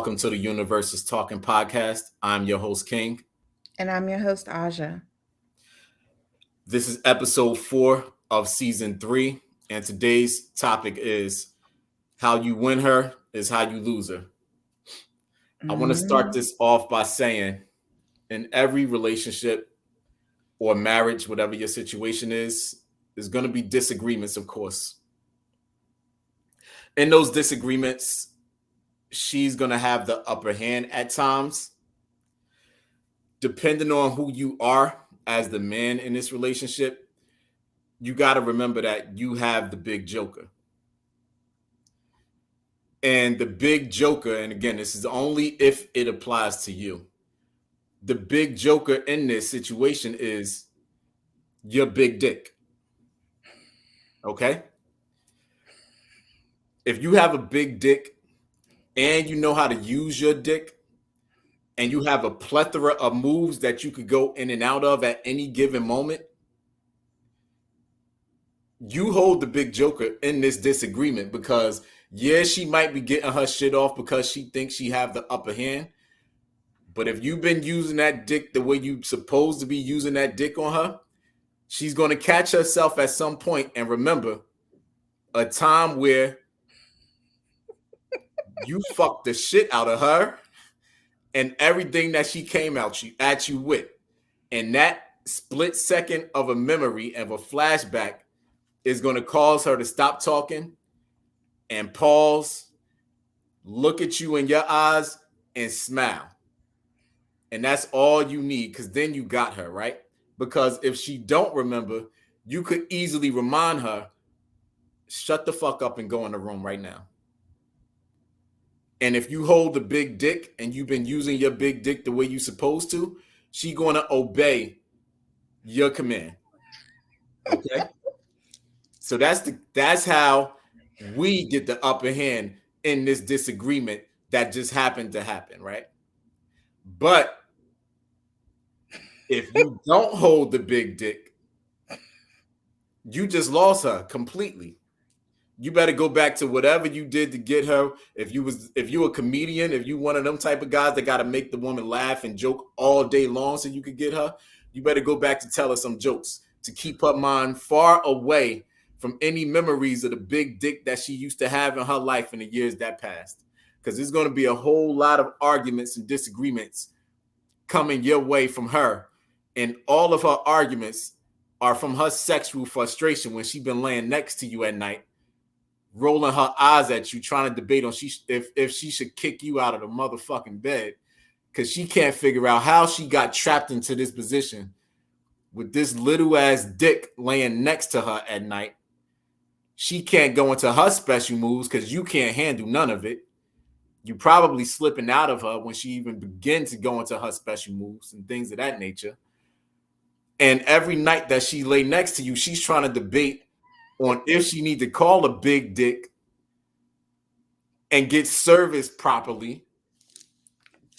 welcome to the Universe is Talking podcast. I'm your host, King. And I'm your host, Aja. This is episode 4 of season 3, and today's topic is how you win her is how you lose her. I want to start this off by saying in every relationship or marriage, whatever your situation is, there's going to be disagreements, of course. In those disagreements, she's going to have the upper hand at times. Depending on who you are as the man in this relationship, you got to remember that you have the big joker. And the big joker, and again, this is only if it applies to you. The big joker in this situation is your big dick. Okay? If you have a big dick and you know how to use your dick, and you have a plethora of moves that you could go in and out of at any given moment, you hold the big joker in this disagreement because, yeah, she might be getting her shit off because she thinks she have the upper hand. But if you've been using that dick the way you supposed to be using that dick on her, she's going to catch herself at some point and remember a time where you fucked the shit out of her and everything that she came at you with. And that split second of a memory of a flashback is going to cause her to stop talking and pause, look at you in your eyes, and smile. And that's all you need, because then you got her, right? Because if she don't remember, you could easily remind her, shut the fuck up and go in the room right now. And if you hold the big dick and you've been using your big dick the way you're supposed to, she's going to obey your command. Okay? So that's how we get the upper hand in this disagreement that just happened to happen, right? But if you don't hold the big dick, you just lost her completely. You better go back to whatever you did to get her. If you a comedian, if you one of them type of guys that got to make the woman laugh and joke all day long so you could get her, you better go back to tell her some jokes to keep her mind far away from any memories of the big dick that she used to have in her life in the years that passed. Because there's going to be a whole lot of arguments and disagreements coming your way from her. And all of her arguments are from her sexual frustration when she's been laying next to you at night, rolling her eyes at you, trying to debate on if she should kick you out of the motherfucking bed because she can't figure out how she got trapped into this position with this little ass dick laying next to her at night. She can't go into her special moves because you can't handle none of it. You probably slipping out of her when she even begins to go into her special moves and things of that nature. And every night that she lay next to you, she's trying to debate on if she need to call a big dick and get serviced properly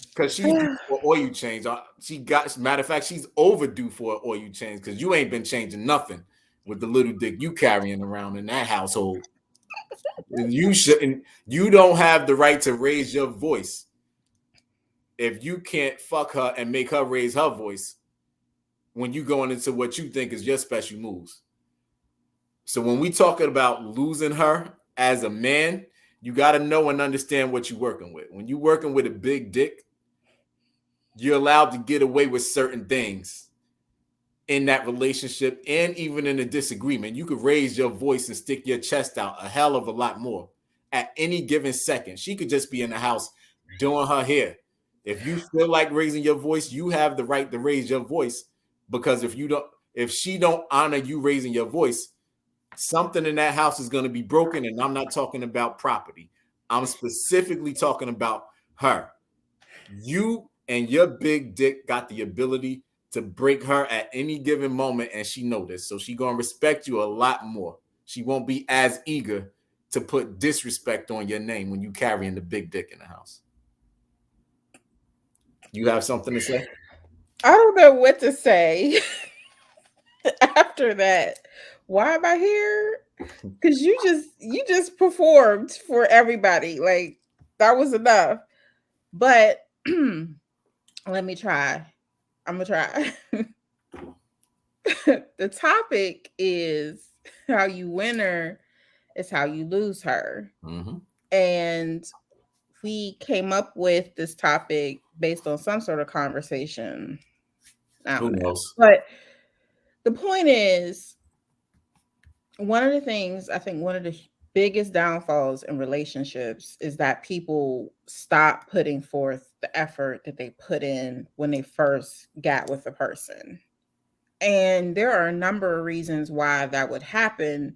because she's due for oil change. Matter of fact, she's overdue for an oil change because you ain't been changing nothing with the little dick you carrying around in that household. And you shouldn't. You don't have the right to raise your voice if you can't fuck her and make her raise her voice when you going into what you think is your special moves. So when we talking about losing her as a man, you got to know and understand what you're working with. When you're working with a big dick, you're allowed to get away with certain things in that relationship and even in a disagreement. You could raise your voice and stick your chest out a hell of a lot more at any given second. She could just be in the house doing her hair. If you feel like raising your voice, you have the right to raise your voice, because if she don't honor you raising your voice, something in that house is going to be broken. And I'm not talking about property. I'm specifically talking about her. You and your big dick got the ability to break her at any given moment, and she know this. So she going to respect you a lot more. She won't be as eager to put disrespect on your name when you carrying the big dick in the house. You have something to say? I don't know what to say after that. Why am I here? Because you just performed for everybody. Like, that was enough. But let me try. I'm gonna try. The topic is how you win her is how you lose her. Mm-hmm. And we came up with this topic based on some sort of conversation. I Who don't know. knows? But the point is, one of the things I think one of the biggest downfalls in relationships is that people stop putting forth the effort that they put in when they first got with a person. And there are a number of reasons why that would happen.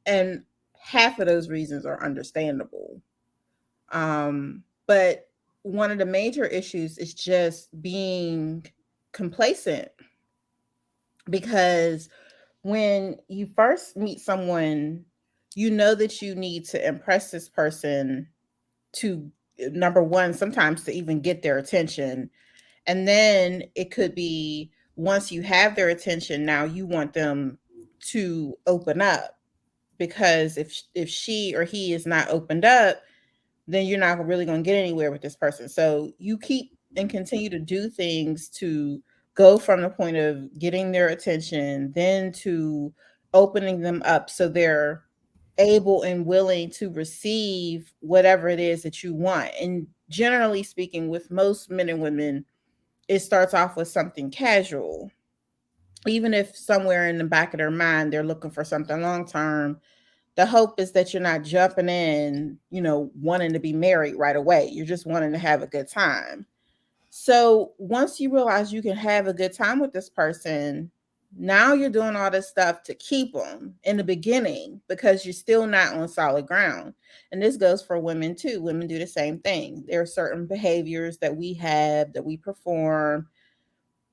And half of those reasons are understandable. But one of the major issues is just being complacent, because when you first meet someone, you know that you need to impress this person to, number one, sometimes to even get their attention. And then it could be once you have their attention, now you want them to open up, because if she or he is not opened up, then you're not really going to get anywhere with this person. So you keep and continue to do things to go from the point of getting their attention, then to opening them up so they're able and willing to receive whatever it is that you want. And generally speaking, with most men and women, it starts off with something casual. Even if somewhere in the back of their mind they're looking for something long term, the hope is that you're not jumping in, wanting to be married right away. You're just wanting to have a good time. So once you realize you can have a good time with this person, now you're doing all this stuff to keep them in the beginning because you're still not on solid ground. And this goes for women too. Women do the same thing. There are certain behaviors that we have, that we perform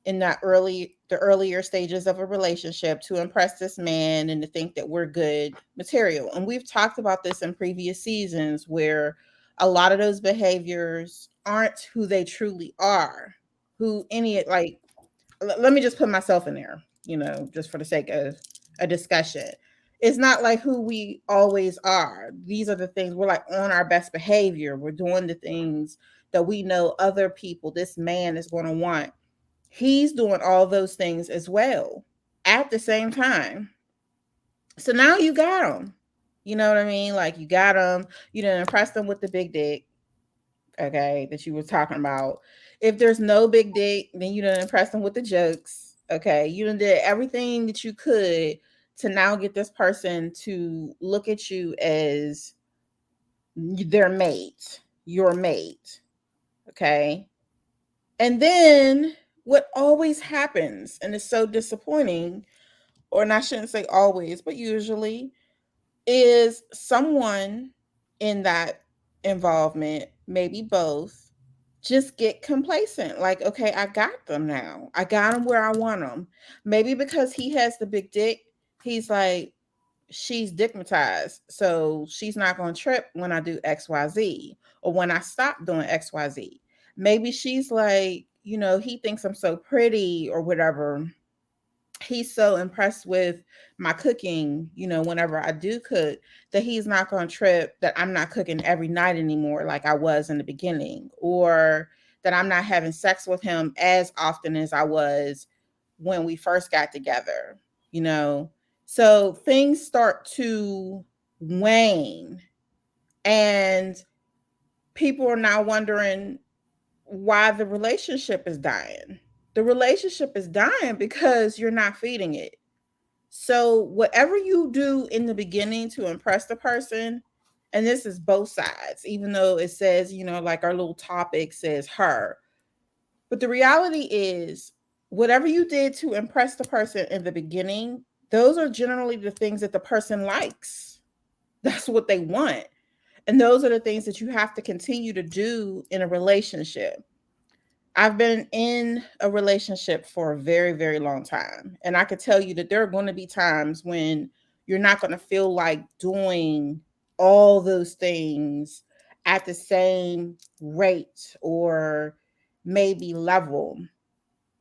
in the earlier stages of a relationship to impress this man and to think that we're good material. And we've talked about this in previous seasons, where a lot of those behaviors aren't who they truly are. Who any like Let me just put myself in there, just for the sake of a discussion. It's not like who we always are. These are the things we're like on our best behavior. We're doing the things that we know other people, this man is going to want. He's doing all those things as well at the same time. So now you got him. You know what I mean? Like, you got him. You didn't impress them with the big dick, okay, that you were talking about. If there's no big dick, then you didn't impress them with the jokes. Okay. You done did everything that you could to now get this person to look at you as their mate, your mate. Okay. And then what always happens, and it's so disappointing, or and I shouldn't say always, but usually, is someone in that involvement, maybe both, just get complacent. Like, okay, I got them now. I got them where I want them. Maybe because he has the big dick, he's like, she's digmatized. So she's not going to trip when I do XYZ or when I stop doing XYZ. Maybe she's like, he thinks I'm so pretty or whatever. He's so impressed with my cooking, whenever I do cook, that he's not going to trip that I'm not cooking every night anymore like I was in the beginning, or that I'm not having sex with him as often as I was when we first got together, you know. So things start to wane, and people are now wondering why the relationship is dying. The relationship is dying because you're not feeding it. So whatever you do in the beginning to impress the person, and this is both sides, even though it says, like our little topic says her. But the reality is, whatever you did to impress the person in the beginning, those are generally the things that the person likes. That's what they want. And those are the things that you have to continue to do in a relationship. I've been in a relationship for a very, very long time. And I could tell you that there are going to be times when you're not going to feel like doing all those things at the same rate or maybe level.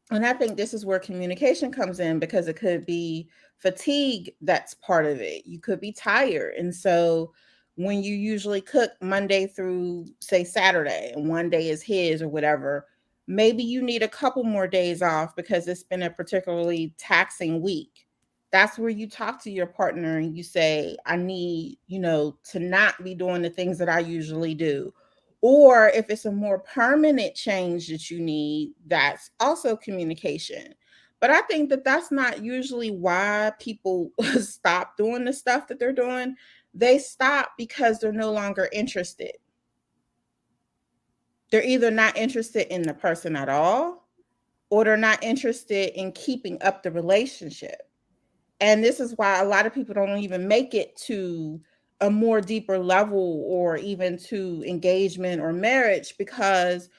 And I think this is where communication comes in, because it could be fatigue that's part of it. You could be tired. And so when you usually cook Monday through, say, Saturday, and one day is his or whatever, maybe you need a couple more days off because it's been a particularly taxing week. That's where you talk to your partner and you say, I need, to not be doing the things that I usually do. Or if it's a more permanent change that you need, that's also communication. But I think that that's not usually why people stop doing the stuff that they're doing. They stop because they're no longer interested. They're either not interested in the person at all, or they're not interested in keeping up the relationship. And this is why a lot of people don't even make it to a more deeper level or even to engagement or marriage, because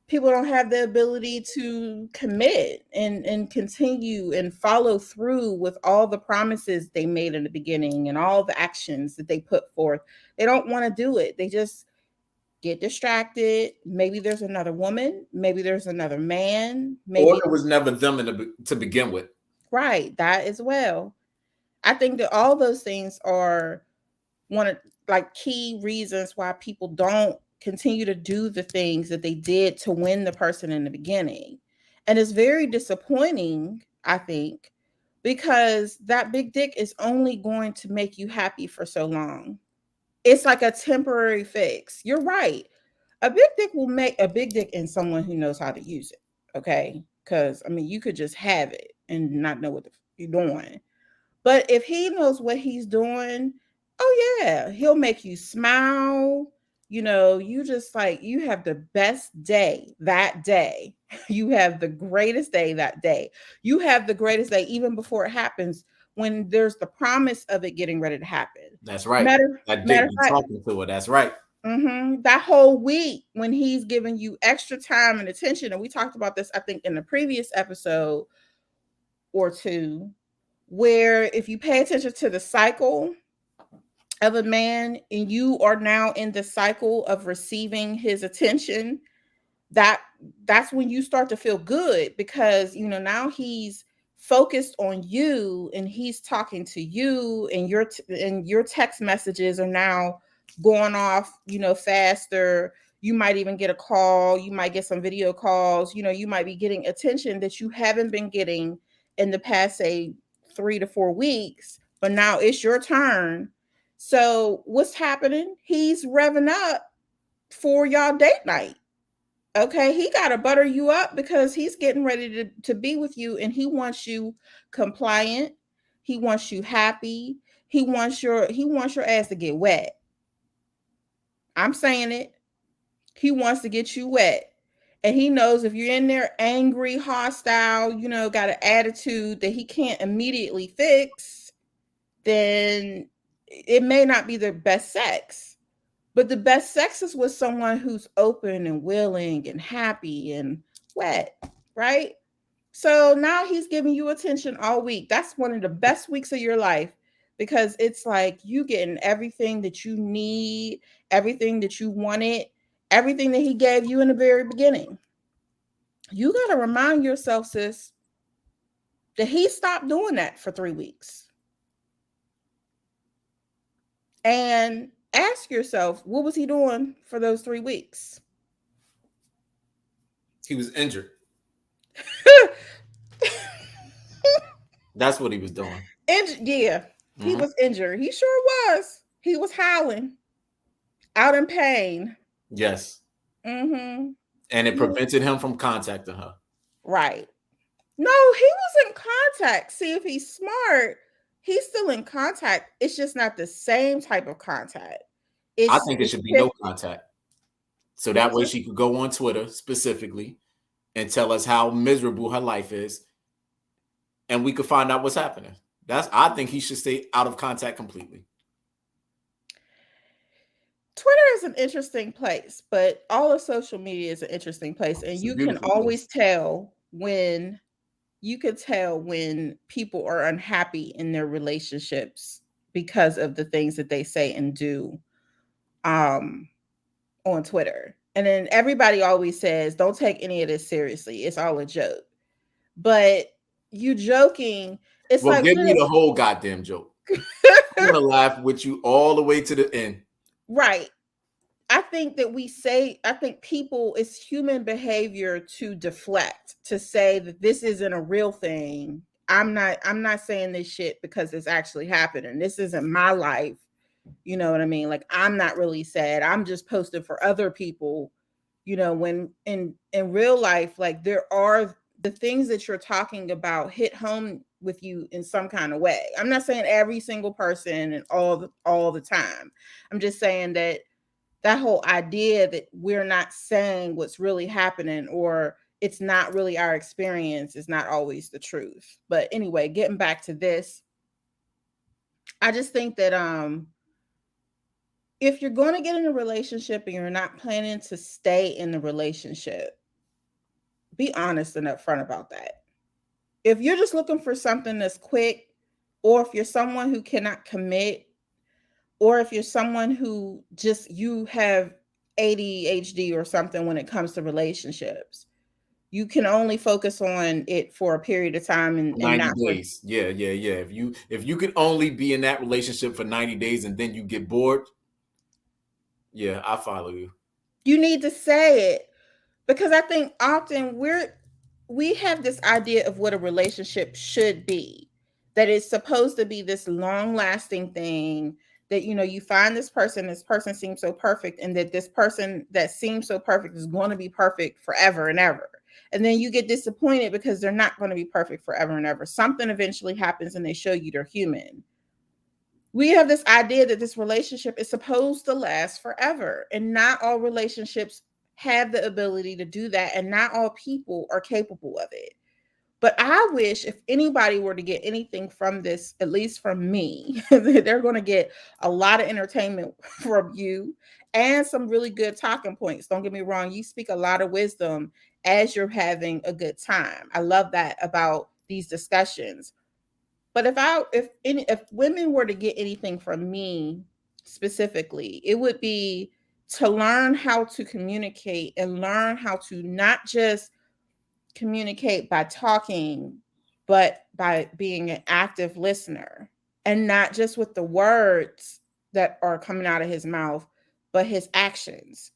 people don't have the ability to commit and continue and follow through with all the promises they made in the beginning and all the actions that they put forth. They don't want to do it. They just get distracted. Maybe there's another woman, maybe there's another man, Or maybe it was never them to begin with. right, that as well. I think that all those things are one of like key reasons why people don't continue to do the things that they did to win the person in the beginning. And it's very disappointing, I think, because that big dick is only going to make you happy for so long. It's like a temporary fix. You're right. A big dick will make a big dick in someone who knows how to use it. Okay. Because, I mean, you could just have it and not know what you're doing. But if he knows what he's doing, oh yeah, he'll make you smile. You just like, you have the best day that day. You have the greatest day that day. You have the greatest day even before it happens, when there's the promise of it getting ready to happen. That's right. Matter That matter dick of be fact, talking to her. That's right. that whole week when he's giving you extra time and attention, and we talked about this, I think, in the previous episode or two, where if you pay attention to the cycle of a man and you are now in the cycle of receiving his attention, that's when you start to feel good, because now he's focused on you and he's talking to you, and your text messages are now going off faster. You might even get a call, you might get some video calls, you might be getting attention that you haven't been getting in the past, say, 3 to 4 weeks, but now it's your turn. So what's happening? He's revving up for y'all date night. Okay, he got to butter you up because he's getting ready to be with you, and he wants you compliant. He wants you happy. He wants your ass to get wet. I'm saying it. He wants to get you wet. And he knows if you're in there angry, hostile, got an attitude that he can't immediately fix, then it may not be the best sex. But the best sex is with someone who's open and willing and happy and wet, right? So now he's giving you attention all week. That's one of the best weeks of your life, because it's like you getting everything that you need, everything that you wanted, everything that he gave you in the very beginning. You got to remind yourself, sis, that he stopped doing that for 3 weeks. And ask yourself, what was he doing for those 3 weeks? He was injured. That's what he was doing. Yeah, he was injured. He sure was. He was howling, out in pain. Yes. Mm-hmm. And it prevented him from contacting her. Right. No, he was in contact. See, if he's smart, he's still in contact. It's just not the same type of contact. I think it should be no contact. So that way she could go on Twitter specifically and tell us how miserable her life is, and we could find out what's happening. I think he should stay out of contact completely. Twitter is an interesting place, but all of social media is an interesting place, and you can always tell when people are unhappy in their relationships because of the things that they say and do on Twitter. And then everybody always says, don't take any of this seriously. It's all a joke. But you joking, it's like, give me the whole goddamn joke. I'm gonna laugh with you all the way to the end. Right. I think that I think people, it's human behavior to deflect, to say that this isn't a real thing. I'm not saying this shit because it's actually happening. This isn't my life. You know what I mean? Like, I'm not really sad. I'm just posted for other people. You know, when in real life, like, there are the things that you're talking about hit home with you in some kind of way. I'm not saying every single person and all the time. I'm just saying that whole idea that we're not saying what's really happening, or it's not really our experience, is not always the truth. But anyway, getting back to this, I just think that if you're going to get in a relationship and you're not planning to stay in the relationship, be honest and upfront about that. If you're just looking for something that's quick, or if you're someone who cannot commit, or if you're someone who just, you have ADHD or something when it comes to relationships, you can only focus on it for a period of time, and 90 not for, days. Yeah. If you could only be in that relationship for 90 days and then you get bored, yeah, I follow you. you need to say it. Because I think often we have this idea of what a relationship should be, that it's supposed to be this long lasting thing, that, you know, you find this person seems so perfect, and that this person that seems so perfect is going to be perfect forever and ever. And then you get disappointed because they're not going to be perfect forever and ever. Something eventually happens and they show you they're human. We have this idea that this relationship is supposed to last forever, and not all relationships have the ability to do that, and not all people are capable of it. But I wish, if anybody were to get anything from this, at least from me, they're going to get a lot of entertainment from you and some really good talking points. Don't get me wrong, you speak a lot of wisdom as you're having a good time. I love that about these discussions. But if women were to get anything from me specifically, it would be to learn how to communicate, and learn how to not just communicate by talking, but by being an active listener, and not just with the words that are coming out of his mouth, but his actions.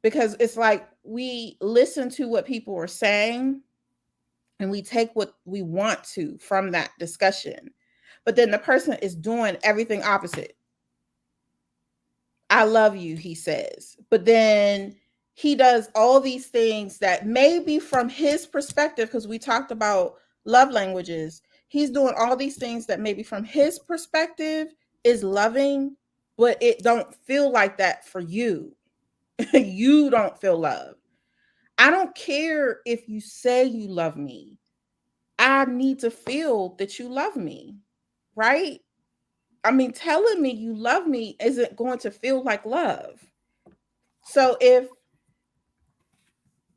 Because it's like we listen to what people are saying, and we take what we want to from that discussion, but then the person is doing everything opposite. I love you, he says, but then he does all these things that maybe from his perspective, because we talked about love languages, he's doing all these things that maybe from his perspective is loving, but it don't feel like that for you. You don't feel love. I don't care if you say you love me. I need to feel that you love me, right? I mean, telling me you love me isn't going to feel like love. So if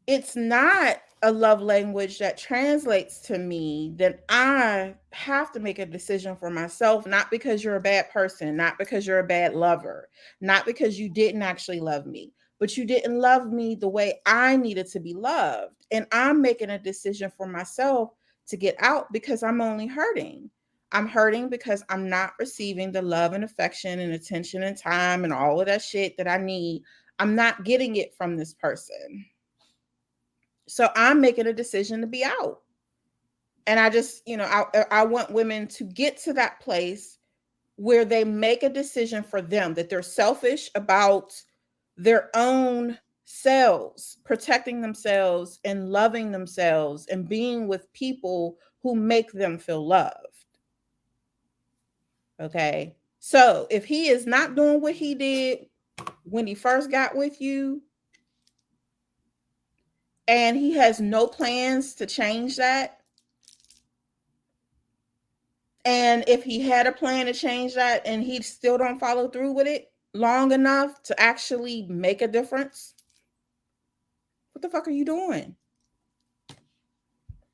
it's not a love language that translates to me, then I have to make a decision for myself, not because you're a bad person, not because you're a bad lover, not because you didn't actually love me, but you didn't love me the way I needed to be loved. And I'm making a decision for myself to get out, because I'm only hurting. I'm hurting because I'm not receiving the love and affection and attention and time and all of that shit that I need. I'm not getting it from this person. So I'm making a decision to be out. And I just, I want women to get to that place where they make a decision for them, that they're selfish about their own selves, protecting themselves and loving themselves and being with people who make them feel loved. Okay. So if he is not doing what he did when he first got with you, and he has no plans to change that, and if he had a plan to change that and he still don't follow through with it long enough to actually make a difference, what the fuck are you doing?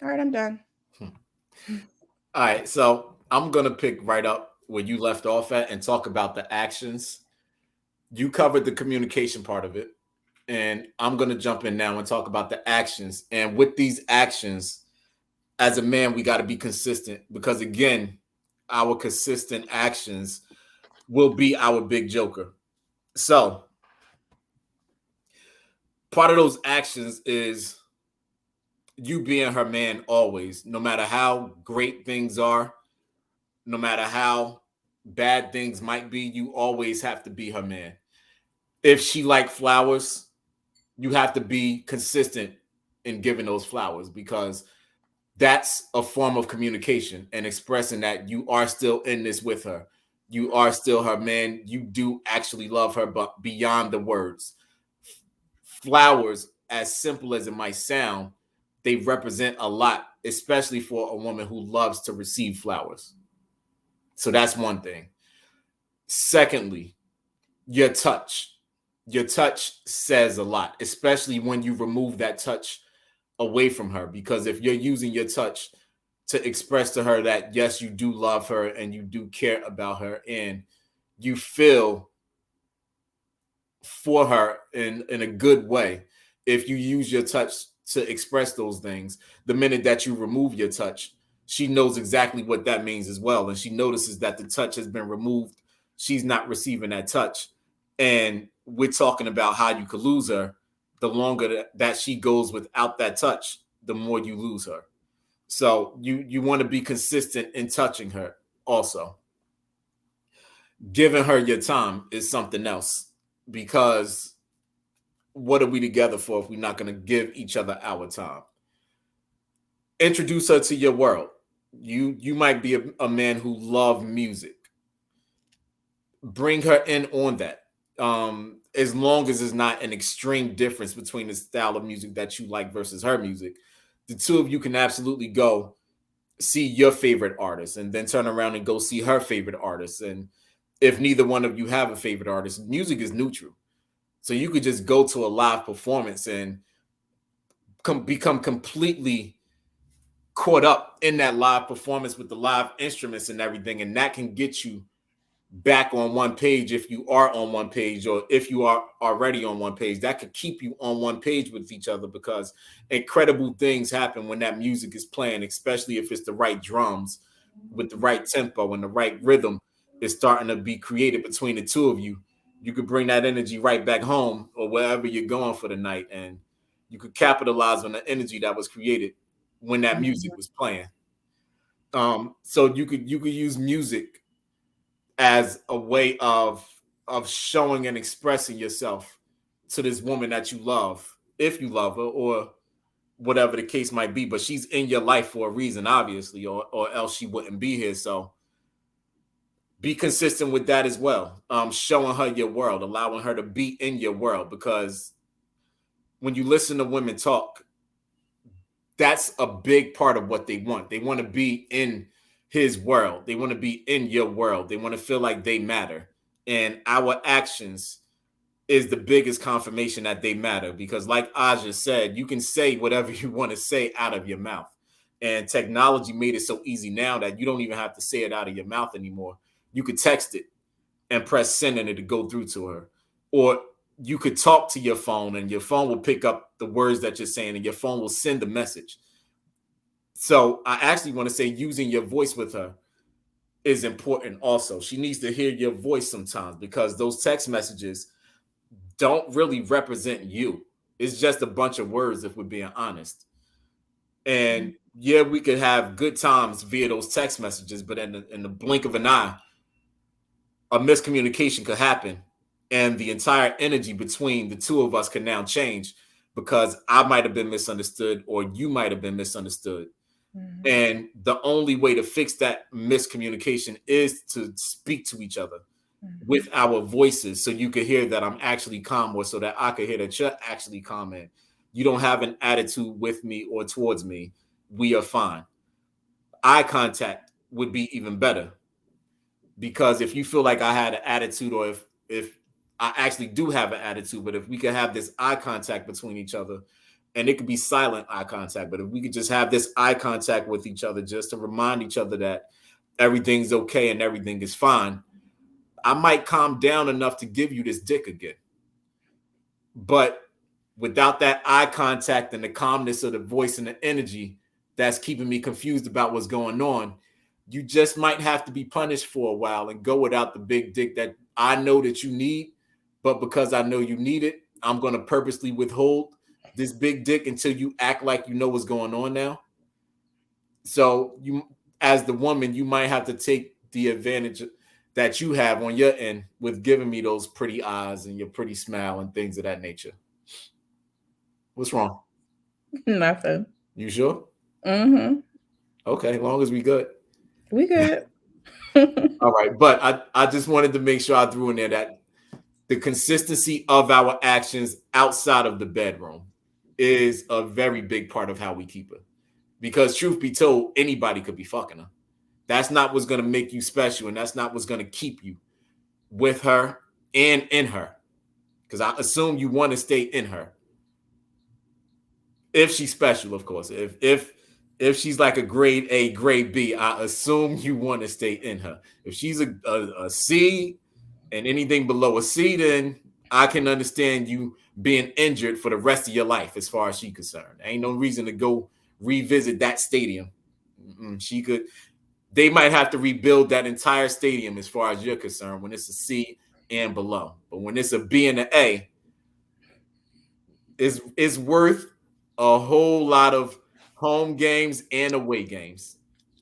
All right, I'm done. All right, so I'm gonna pick right up where you left off at and talk about the actions. You covered the communication part of it, and I'm gonna jump in now and talk about the actions. And with these actions, as a man, we got to be consistent, because again, our consistent actions will be our big joker. So part of those actions is you being her man always, no matter how great things are, no matter how bad things might be, you always have to be her man. If she like flowers, you have to be consistent in giving those flowers, because that's a form of communication and expressing that you are still in this with her. You are still her man. You do actually love her, but beyond the words. Flowers, as simple as it might sound, they represent a lot, especially for a woman who loves to receive flowers. So that's one thing. Secondly, your touch. Your touch says a lot, especially when you remove that touch away from her. Because if you're using your touch to express to her that, yes, you do love her and you do care about her and you feel for her in a good way, if you use your touch to express those things, the minute that you remove your touch, she knows exactly what that means as well. And she notices that the touch has been removed. She's not receiving that touch. And we're talking about how you could lose her. The longer that she goes without that touch, the more you lose her. So you want to be consistent in touching her also. Giving her your time is something else, because what are we together for if we're not going to give each other our time? Introduce her to your world. You might be a man who love music. Bring her in on that. As long as it's not an extreme difference between the style of music that you like versus her music, the two of you can absolutely go see your favorite artist and then turn around and go see her favorite artist. And if neither one of you have a favorite artist, music is neutral. So you could just go to a live performance and become completely caught up in that live performance with the live instruments and everything. And that can get you back on one page if you are on one page, or if you are already on one page. That could keep you on one page with each other, because incredible things happen when that music is playing, especially if it's the right drums with the right tempo and the right rhythm is starting to be created between the two of you. You could bring that energy right back home or wherever you're going for the night, and you could capitalize on the energy that was created when that music was playing. So you could use music as a way of showing and expressing yourself to this woman that you love, if you love her, or whatever the case might be. But she's in your life for a reason, obviously, or else she wouldn't be here. So be consistent with that as well. Showing her your world, allowing her to be in your world, because when you listen to women talk, that's a big part of what they want. They want to be in his world. They want to be in your world. They want to feel like they matter. And our actions is the biggest confirmation that they matter, because like Aja said, you can say whatever you want to say out of your mouth. And technology made it so easy now that you don't even have to say it out of your mouth anymore. You could text it and press send and it'll go through to her. Or you could talk to your phone and your phone will pick up the words that you're saying and your phone will send a message. So I actually want to say using your voice with her is important also. She needs to hear your voice sometimes, because those text messages don't really represent you. It's just a bunch of words, if we're being honest. And yeah, we could have good times via those text messages, but in the blink of an eye, a miscommunication could happen, and the entire energy between the two of us can now change, because I might have been misunderstood or you might have been misunderstood. Mm-hmm. And the only way to fix that miscommunication is to speak to each other with our voices, so you could hear that I'm actually calm, or so that I could hear that you're actually calm, and you don't have an attitude with me or towards me. We are fine. Eye contact would be even better, because if you feel like I had an attitude, or if I actually do have an attitude, but if we could have this eye contact between each other, and it could be silent eye contact, but if we could just have this eye contact with each other just to remind each other that everything's okay and everything is fine, I might calm down enough to give you this dick again. But without that eye contact and the calmness of the voice and the energy that's keeping me confused about what's going on, you just might have to be punished for a while and go without the big dick that I know that you need. But because I know you need it, I'm going to purposely withhold this big dick until you act like you know what's going on now. So you, as the woman, you might have to take the advantage that you have on your end with giving me those pretty eyes and your pretty smile and things of that nature. What's wrong? Nothing. You sure? Mm-hmm. Okay, as long as we good. We good. All right, but I just wanted to make sure I threw in there that the consistency of our actions outside of the bedroom is a very big part of how we keep her. Because truth be told, anybody could be fucking her. That's not what's going to make you special, and that's not what's going to keep you with her and in her. Because I assume you want to stay in her. If she's special, of course. If she's like a grade A, grade B, I assume you want to stay in her. If she's a C and anything below a C, then I can understand you being injured for the rest of your life as far as she's concerned. Ain't no reason to go revisit that stadium. They might have to rebuild that entire stadium as far as you're concerned when it's a C and below. But when it's a B and an A, it's worth a whole lot of home games and away games.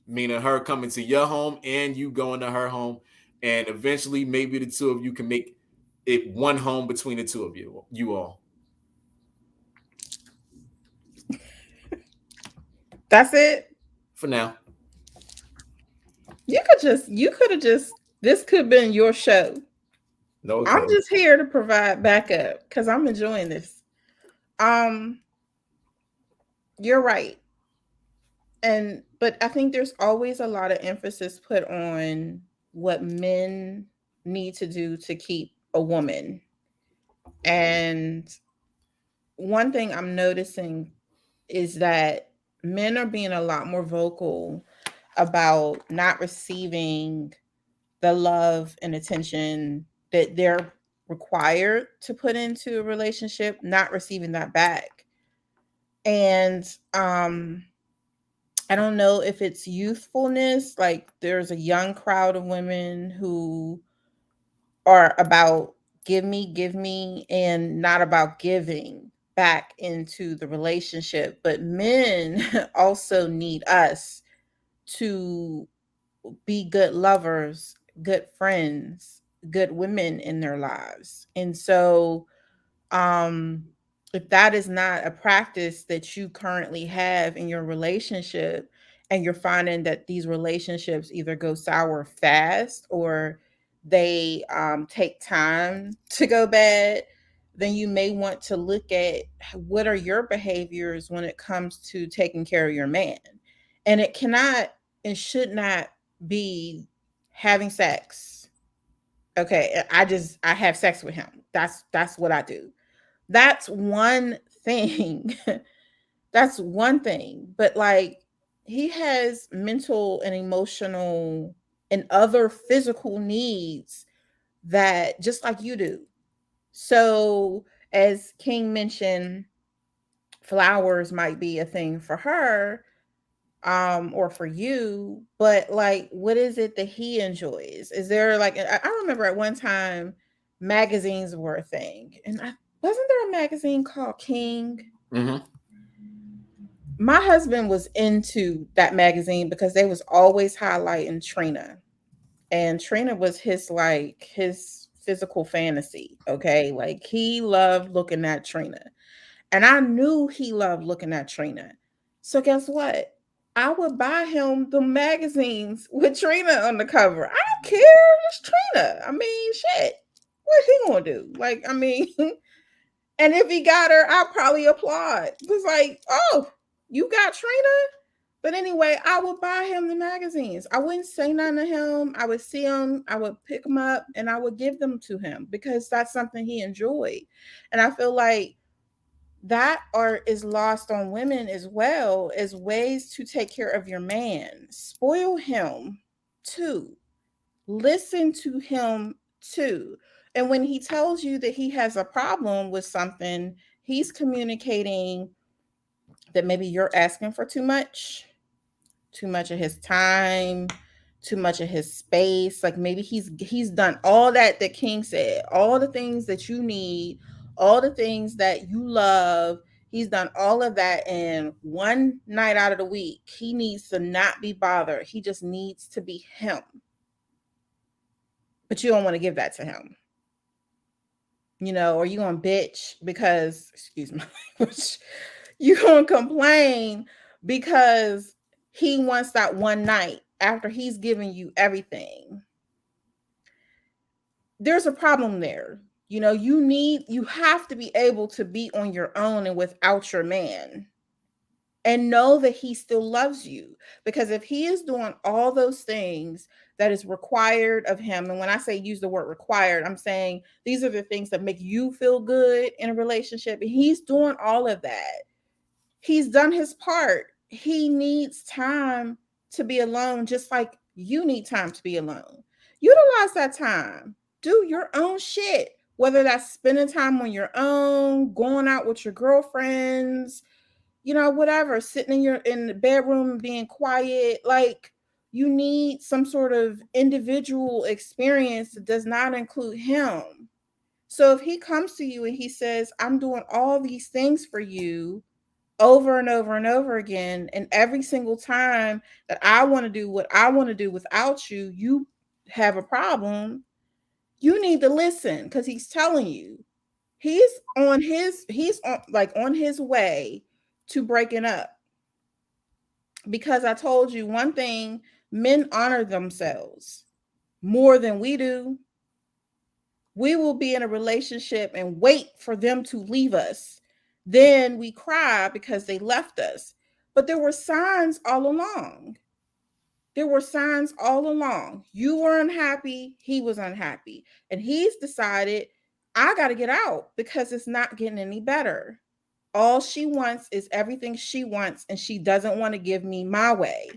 Meaning her coming to your home and you going to her home. And eventually maybe the two of you can make it one home between the two of you all. That's it for now. You could have just, this could have been your show. No, I'm just here to provide backup because I'm enjoying this. You're right. But I think there's always a lot of emphasis put on what men need to do to keep a woman. And one thing I'm noticing is that men are being a lot more vocal about not receiving the love and attention that they're required to put into a relationship, not receiving that back. And I don't know if it's youthfulness, like there's a young crowd of women who are about give me, and not about giving back into the relationship. But men also need us to be good lovers, good friends, good women in their lives. And so um if that is not a practice that you currently have in your relationship, and you're finding that these relationships either go sour fast or they take time to go bad, then you may want to look at what are your behaviors when it comes to taking care of your man. And it cannot and should not be having sex. Okay, I have sex with him. That's what I do. That's one thing. That's one thing. But like he has mental and emotional and other physical needs that just like you do. So as King mentioned, flowers might be a thing for her or for you, but like what is it that he enjoys? Is there like I remember at one time magazines were a thing, and wasn't there a magazine called King? Mm-hmm. My husband was into that magazine because they was always highlighting Trina, and Trina was his physical fantasy. Okay, like he loved looking at Trina, and I knew he loved looking at Trina. So guess what? I would buy him the magazines with Trina on the cover. I don't care. It's Trina. I mean, shit. What he gonna do? Like, I mean, and if he got her, I'll probably applaud. It was like, oh, you got Trina? But anyway, I would buy him the magazines. I wouldn't say nothing to him. I would see him, I would pick them up, and I would give them to him because that's something he enjoyed. And I feel like that art is lost on women as well as ways to take care of your man. Spoil him too. Listen to him too. And when he tells you that he has a problem with something, he's communicating that maybe you're asking for too much of his time, too much of his space. Like maybe he's done all that King said, all the things that you need, all the things that you love. He's done all of that in one night out of the week. He needs to not be bothered. He just needs to be him. But you don't want to give that to him. You know, or you gonna bitch because, excuse my language, you gonna complain because he wants that one night after he's given you everything. There's a problem there. You know, you have to be able to be on your own and without your man, and know that he still loves you. Because if he is doing all those things that is required of him, and when I say use the word required, I'm saying these are the things that make you feel good in a relationship, and he's doing all of that. He's done his part. He needs time to be alone, just like you need time to be alone. Utilize that time. Do your own shit, whether that's spending time on your own, going out with your girlfriends, you know, whatever, sitting in the bedroom and being quiet. Like, you need some sort of individual experience that does not include him. So if he comes to you and he says, I'm doing all these things for you over and over and over again, and every single time that I want to do what I want to do without you, you have a problem, you need to listen, because he's telling you he's on his way to breaking up. Because I told you one thing, men honor themselves more than we do. We will be in a relationship and wait for them to leave us. Then we cry because they left us. But there were signs all along. There were signs all along. You were unhappy, he was unhappy. And he's decided, I got to get out because it's not getting any better. All she wants is everything she wants, and she doesn't want to give me my way.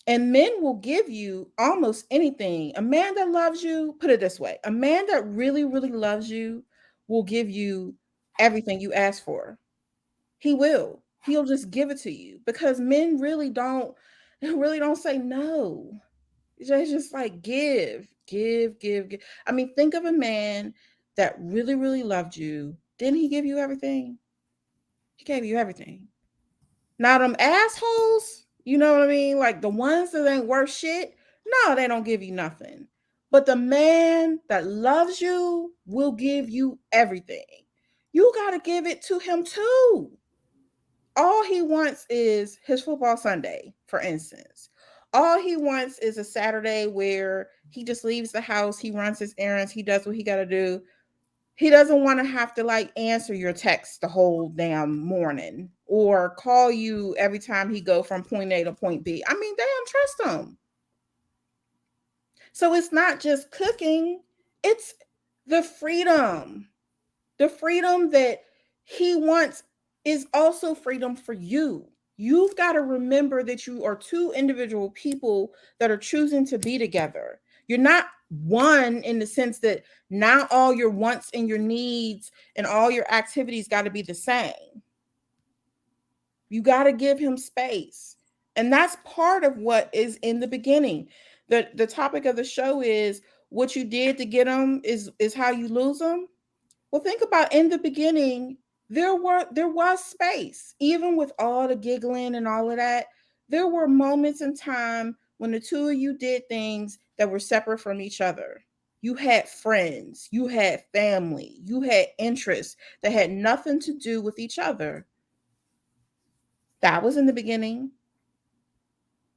And men will give you almost anything. A man that loves you, put it this way, a man that really, really loves you will give you everything you ask for. He will. He'll just give it to you, because men really don't say no. They just like give, give, give, give. I mean, think of a man that really, really loved you. Didn't he give you everything? He gave you everything. Now them assholes, you know what I mean? Like the ones that ain't worth shit, no, they don't give you nothing. But the man that loves you will give you everything. You got to give it to him too. All he wants is his football Sunday, for instance. All he wants is a Saturday where he just leaves the house, he runs his errands, he does what he got to do. He doesn't want to have to like answer your text the whole damn morning or call you every time he go from point A to point B. I mean, damn, trust him. So it's not just cooking, it's the freedom. The freedom that he wants is also freedom for you. You've got to remember that you are two individual people that are choosing to be together. You're not one in the sense that now all your wants and your needs and all your activities got to be the same. You got to give him space. And that's part of what is in the beginning. The topic of the show is what you did to get him is how you lose them. Well, think about in the beginning, there was space. Even with all the giggling and all of that, there were moments in time when the two of you did things that were separate from each other. You had friends, you had family, you had interests that had nothing to do with each other. That was in the beginning.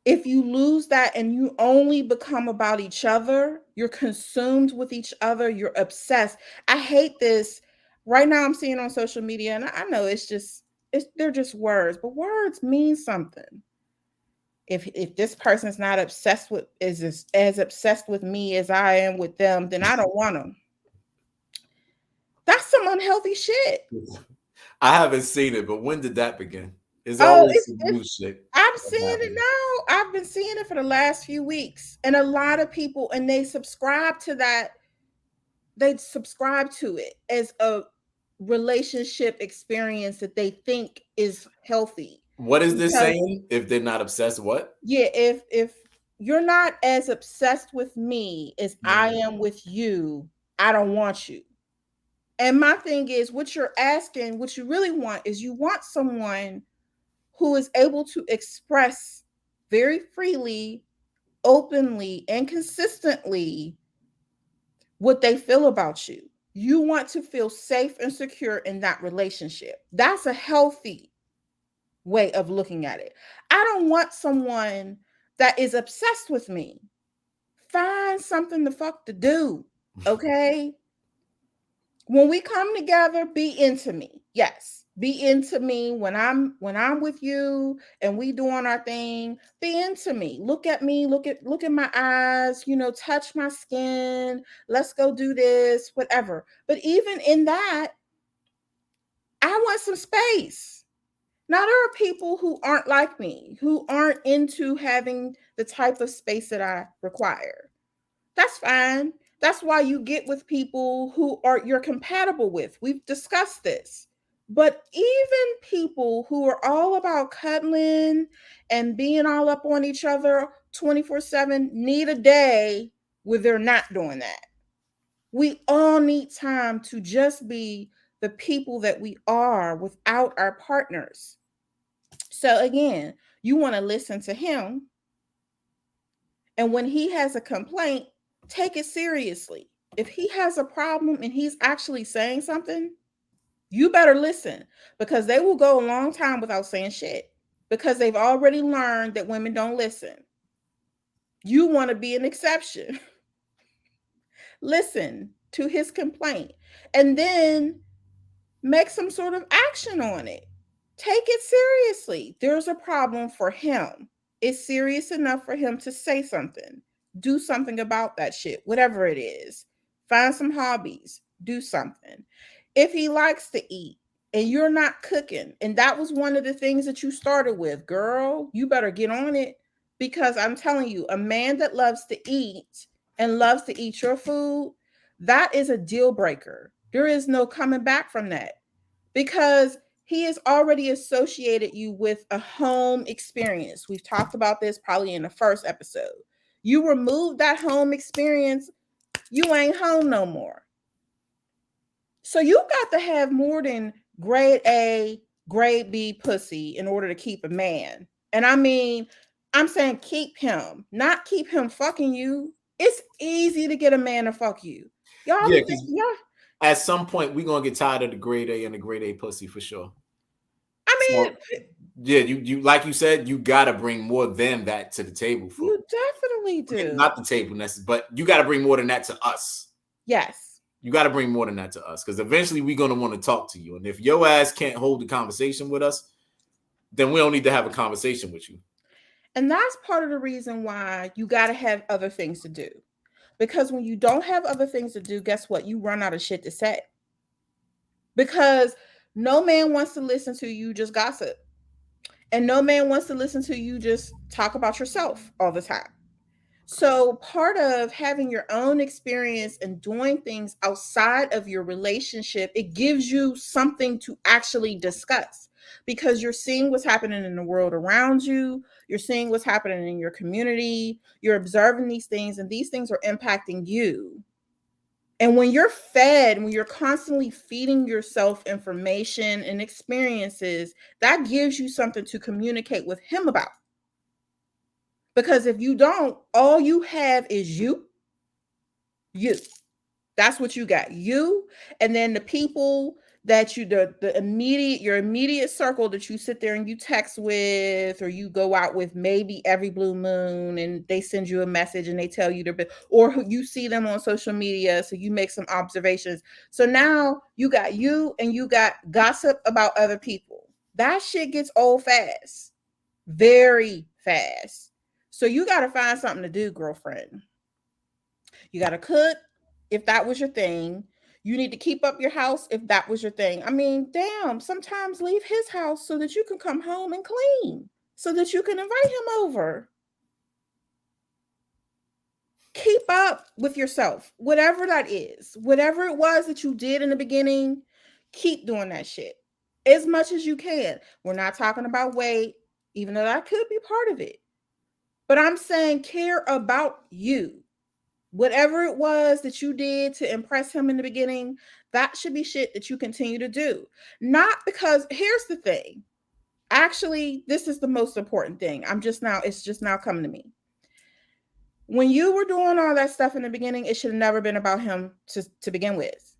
If you lose that and you only become about each other, you're consumed with each other, you're obsessed. I hate this. Right now I'm seeing on social media, and I know they're just words, but words mean something. If this person's not obsessed with is as obsessed with me as I am with them, then I don't want them. That's some unhealthy shit. I haven't seen it, but when did that begin? It's Oh, always some new shit. I'm seeing it now. I've been seeing it for the last few weeks. And a lot of people, and they subscribe to that. They subscribe to it as a relationship experience that they think is healthy. What is this saying? If they're not obsessed, what? Yeah, if you're not as obsessed with me as I am with you. I don't want you. And my thing is, what you're asking, what you really want is you want someone who is able to express very freely, openly, and consistently what they feel about you. You want to feel safe and secure in that relationship. That's a healthy way of looking at it. I don't want someone that is obsessed with me. Find something the fuck to do. Okay? When we come together, be into me. Yes. Be into me when I'm with you and we doing our thing. Be into me. Look at me, look at my eyes, touch my skin. Let's go do this, whatever. But even in that, I want some space. Now, there are people who aren't like me, who aren't into having the type of space that I require. That's fine. That's why you get with people who you're compatible with. We've discussed this. But even people who are all about cuddling and being all up on each other 24/7 need a day where they're not doing that. We all need time to just be the people that we are without our partners. So again, you want to listen to him. And when he has a complaint, take it seriously. If he has a problem and he's actually saying something, you better listen, because they will go a long time without saying shit because they've already learned that women don't listen. You want to be an exception. Listen to his complaint and then make some sort of action on it. Take it seriously. There's a problem for him. It's serious enough for him to say something. Do something about that shit, whatever it is. Find some hobbies. Do something. If he likes to eat and you're not cooking, and that was one of the things that you started with, girl, you better get on it, because I'm telling you, a man that loves to eat and loves to eat your food, that is a deal breaker. There is no coming back from that, because he has already associated you with a home experience. We've talked about this probably in the first episode. You remove that home experience, you ain't home no more. So you got to have more than grade A, grade B pussy in order to keep a man. And I mean, I'm saying keep him, not keep him fucking you. It's easy to get a man to fuck you. Y'all Yeah, be thinking, yeah. at some point we're gonna get tired of the grade A and the grade A pussy for sure. I mean, so, yeah, you like you said, you gotta bring more than that to the table. You definitely do. Not the table, but you gotta bring more than that to us. Yes. You got to bring more than that to us, because eventually we're going to want to talk to you. And if your ass can't hold the conversation with us, then we don't need to have a conversation with you. And that's part of the reason why you got to have other things to do. Because when you don't have other things to do, guess what? You run out of shit to say. Because no man wants to listen to you just gossip. And no man wants to listen to you just talk about yourself all the time. So part of having your own experience and doing things outside of your relationship, it gives you something to actually discuss, because you're seeing what's happening in the world around you. You're seeing what's happening in your community. You're observing these things, and these things are impacting you. And when you're fed, when you're constantly feeding yourself information and experiences, that gives you something to communicate with him about. Because if you don't, all you have is you. That's what you got. You, and then the people that the your immediate circle that you sit there and you text with, or you go out with maybe every blue moon, and they send you a message and they tell you or you see them on social media, so you make some observations. So now you got you, and you got gossip about other people. That shit gets old fast, very fast. So you got to find something to do, girlfriend. You got to cook if that was your thing. You need to keep up your house if that was your thing. I mean, damn, sometimes leave his house so that you can come home and clean, so that you can invite him over. Keep up with yourself, whatever that is, whatever it was that you did in the beginning, keep doing that shit as much as you can. We're not talking about weight, even though that could be part of it. But I'm saying care about you. Whatever it was that you did to impress him in the beginning, that should be shit that you continue to do. Not because, here's the thing. Actually, this is the most important thing. It's just now coming to me. When you were doing all that stuff in the beginning, it should have never been about him to begin with.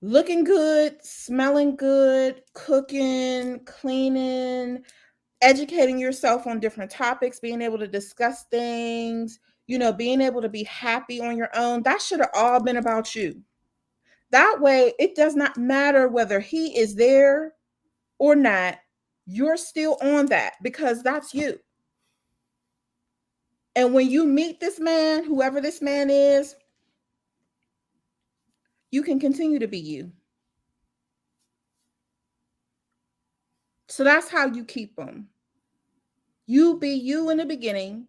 Looking good, smelling good, cooking, cleaning, educating yourself on different topics, being able to discuss things, being able to be happy on your own. That should have all been about you. That way, it does not matter whether he is there or not. You're still on that because that's you. And when you meet this man, whoever this man is, you can continue to be you. So that's how you keep them. You be you in the beginning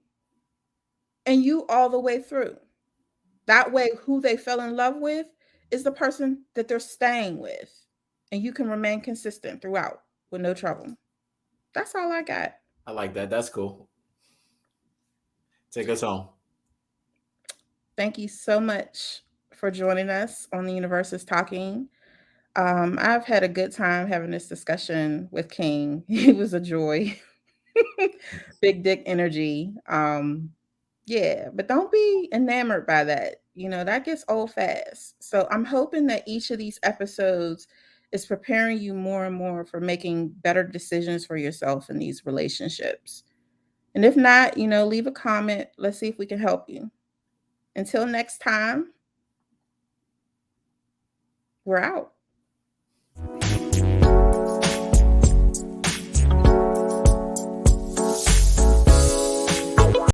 and you all the way through. That way, who they fell in love with is the person that they're staying with. And you can remain consistent throughout with no trouble. That's all I got. I like that. That's cool. Take us home. Thank you so much for joining us on The Universe is Talking. I've had a good time having this discussion with King. It was a joy. Big dick energy. Yeah, but don't be enamored by that. That gets old fast. So I'm hoping that each of these episodes is preparing you more and more for making better decisions for yourself in these relationships. And if not, leave a comment. Let's see if we can help you. Until next time, we're out.